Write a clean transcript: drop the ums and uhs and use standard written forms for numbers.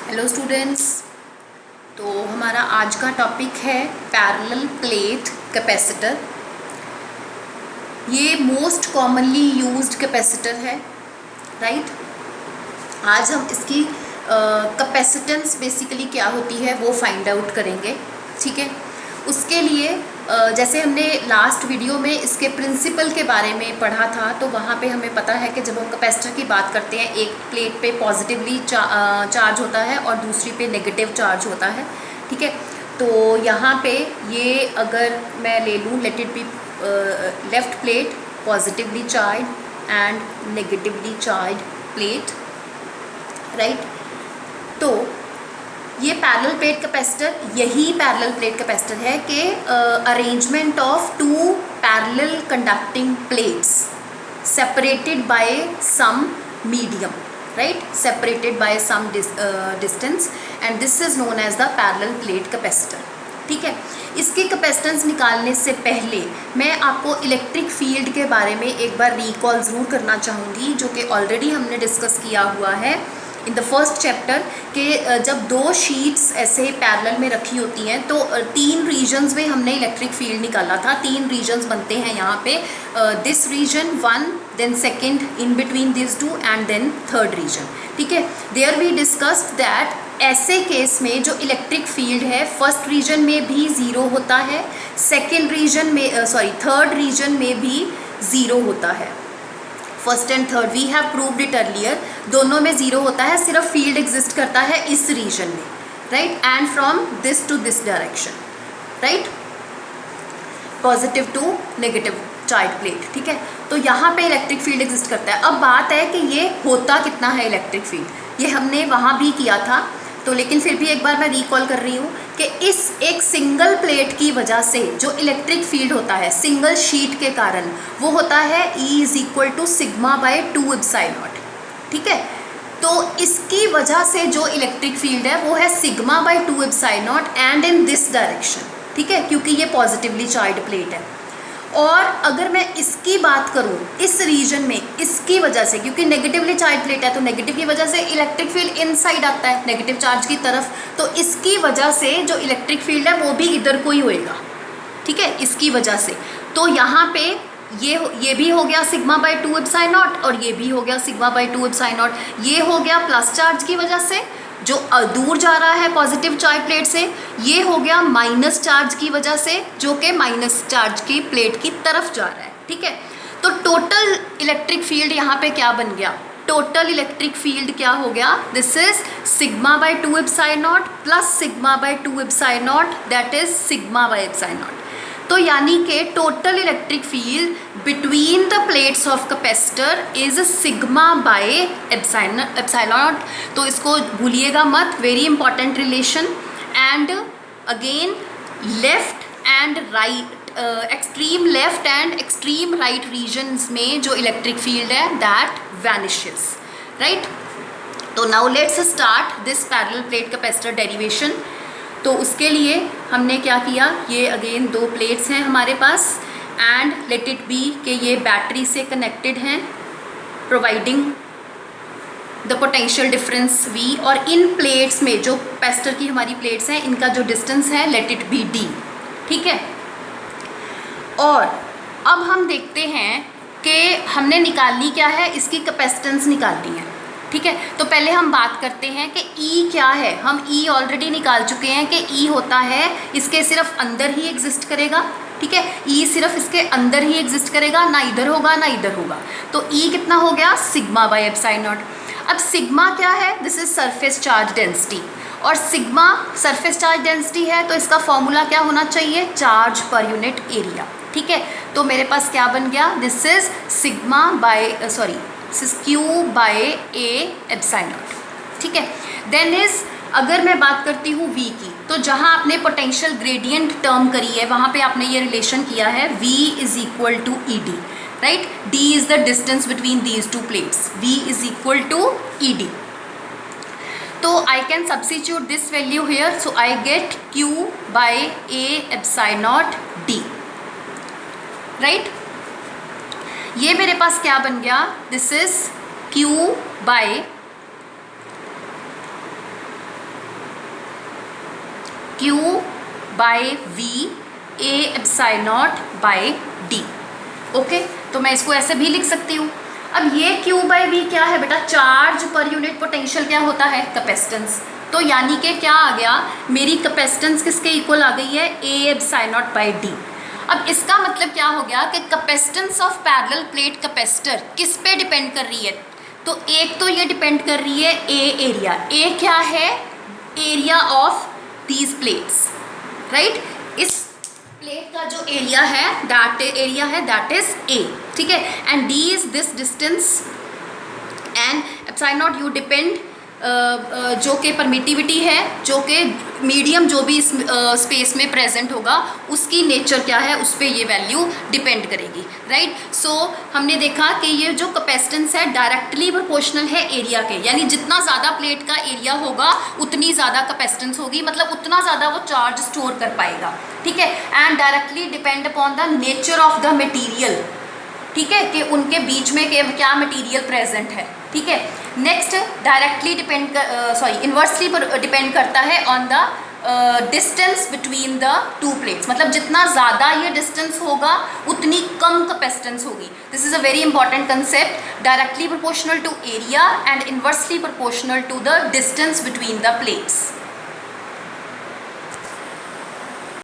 Hello students. तो हमारा आज का टॉपिक है पैरेलल प्लेट कैपेसिटर। ये मोस्ट कॉमनली यूज्ड कैपेसिटर है, राइट। आज हम इसकी कैपेसिटेंस बेसिकली क्या होती है वो फाइंड आउट करेंगे, ठीक है। उसके लिए जैसे हमने लास्ट वीडियो में इसके प्रिंसिपल के बारे में पढ़ा था, तो वहाँ पे हमें पता है कि जब हम कैपेसिटर की बात करते हैं, एक प्लेट पे पॉजिटिवली चार्ज होता है और दूसरी पे नेगेटिव चार्ज होता है, ठीक है। तो यहाँ पे ये अगर मैं ले लूँ, let it be left plate positively charge and negatively charge plate, right. तो ये पैरेलल प्लेट कैपेसिटर, यही पैरेलल प्लेट कैपेसिटर है कि arrangement of two parallel conducting plates separated by some medium, right, separated by some distance, and this is known as the parallel plate capacitor, ठीक है। इसकी capacitance निकालने से पहले मैं आपको इलेक्ट्रिक फील्ड के बारे में एक बार रिकॉल ज़रूर करना चाहूँगी, जो कि ऑलरेडी हमने डिस्कस किया हुआ है इन द फर्स्ट चैप्टर के जब दो शीट्स ऐसे पैरेलल में रखी होती हैं तो तीन रीजन्स में हमने इलेक्ट्रिक फील्ड निकाला था। तीन रीजन्स बनते हैं यहाँ पे, this region one, then second in between this two, and then third region, ठीक है। देयर वी डिस्कस्ड दैट ऐसे केस में जो इलेक्ट्रिक फील्ड है फर्स्ट रीजन में भी ज़ीरो होता है, सेकेंड रीजन में थर्ड रीजन में भी ज़ीरो होता है। First and third we have proved it earlier, दोनों में ज़ीरो होता है, सिर्फ फील्ड एग्जिस्ट करता है इस रीजन में, right, and from this to this direction, right, positive to negative charge plate, ठीक है। तो यहाँ पे इलेक्ट्रिक फील्ड एग्जिस्ट करता है। अब बात है कि ये होता कितना है इलेक्ट्रिक फील्ड, ये हमने वहाँ भी किया था, तो लेकिन फिर भी एक बार मैं रिकॉल कर रही हूँ कि इस एक सिंगल प्लेट की वजह से जो इलेक्ट्रिक फील्ड होता है सिंगल शीट के कारण, वो होता है E is equal to sigma by 2 epsilon naught, ठीक है। तो इसकी वजह से जो इलेक्ट्रिक फील्ड है वो है sigma by 2 epsilon not and in this direction, ठीक है, क्योंकि ये पॉजिटिवली चार्ज प्लेट है। और अगर मैं इसकी बात करूं इस रीजन में, इसकी वजह से, क्योंकि नेगेटिवली चार्ज प्लेट है तो नेगेटिव की वजह से इलेक्ट्रिक फील्ड इनसाइड आता है नेगेटिव चार्ज की तरफ, तो इसकी वजह से जो इलेक्ट्रिक फील्ड है वो भी इधर को ही होएगा, ठीक है, इसकी वजह से। तो यहाँ पे ये भी हो गया सिग्मा बाय 2 एप्सिलॉन नॉट और ये भी हो गया सिग्मा बाय 2 एप्सिलॉन नॉट। ये हो गया प्लस चार्ज की वजह से जो दूर जा रहा है पॉजिटिव चार्ज प्लेट से, ये हो गया माइनस चार्ज की वजह से जो कि माइनस चार्ज की प्लेट की तरफ जा रहा है, ठीक है। तो टोटल इलेक्ट्रिक फील्ड यहाँ पे क्या बन गया, टोटल इलेक्ट्रिक फील्ड क्या हो गया, this is sigma by 2 epsilon not plus sigma by 2 epsilon not, that is sigma by epsilon not. तो यानी कि total electric field between the plates of capacitor is sigma by epsilon not. तो इसको भूलिएगा मत, very important relation. And again left and right, extreme left and extreme right regions में जो electric field है दैट वैनिशेस, राइट। तो now let's start this parallel plate capacitor derivation. तो उसके लिए हमने क्या किया, ये अगेन दो प्लेट्स हैं हमारे पास एंड लेट इट बी कि ये बैटरी से कनेक्टेड हैं, providing the potential difference V, और इन प्लेट्स में जो कैपेसिटर की हमारी प्लेट्स हैं इनका जो डिस्टेंस है लेट इट बी D, ठीक है। और अब हम देखते हैं कि हमने निकालनी क्या है, इसकी कैपेसिटेंस निकालनी है, ठीक है। तो पहले हम बात करते हैं कि E क्या है। हम E ऑलरेडी निकाल चुके हैं कि E होता है इसके सिर्फ अंदर ही एग्जिस्ट करेगा, ठीक है। E सिर्फ इसके अंदर ही एग्जिस्ट करेगा, ना इधर होगा ना इधर होगा। तो E कितना हो गया, सिग्मा बाय एप्सिलॉन नॉट। अब सिग्मा क्या है, this is surface charge density, और सिग्मा सरफेस चार्ज डेंसिटी है तो इसका फॉर्मूला क्या होना चाहिए, चार्ज पर यूनिट एरिया, ठीक है। तो मेरे पास क्या बन गया, this is sigma by Q by A epsilon naught, ठीक है। देन इज, अगर मैं बात करती हूँ V की, तो जहाँ आपने पोटेंशियल ग्रेडियंट टर्म करी है वहाँ पे आपने ये रिलेशन किया है V is equal to ED, right. D is the distance between these two plates, V is equal to ED। तो I can substitute this value here, so I get Q by A epsilon naught D, right. ये मेरे पास क्या बन गया, this is Q by Q by V A epsilon naught by D। Okay, तो मैं इसको ऐसे भी लिख सकती हूँ। अब ये Q बाई V क्या है बेटा, चार्ज पर यूनिट पोटेंशियल क्या होता है, कैपेसिटेंस। तो यानी कि क्या आ गया, मेरी कैपेसिटेंस किसके इक्वल आ गई है, A epsilon naught by D। अब इसका मतलब क्या हो गया कि capacitance of parallel plate capacitor किस पे डिपेंड कर रही है, तो एक तो ये डिपेंड कर रही है A एरिया। A क्या है, area of these plates, right. इस प्लेट का जो एरिया है दैट इज A, ठीक है। And D is this distance and epsilon not you depend जो कि परमिटिविटी है, जो कि मीडियम जो भी स्पेस में प्रेजेंट होगा उसकी नेचर क्या है, उस पर ये वैल्यू डिपेंड करेगी, राइट। सो हमने देखा कि ये जो कैपेसिटेंस है डायरेक्टली प्रोपोर्शनल है एरिया के, यानी जितना ज़्यादा प्लेट का एरिया होगा उतनी ज़्यादा कैपेसिटेंस होगी, मतलब उतना ज़्यादा वो चार्ज स्टोर कर पाएगा, ठीक है। And directly depend upon the nature of the material, ठीक है, कि उनके बीच में क्या मटीरियल प्रेजेंट है, ठीक है। नेक्स्ट डायरेक्टली इन्वर्सली डिपेंड करता है on the distance between the two plates, मतलब जितना ज़्यादा ये डिस्टेंस होगा उतनी कम कैपेसिटेंस होगी। This is a very important concept, directly proportional to area and inversely proportional to the distance between the plates.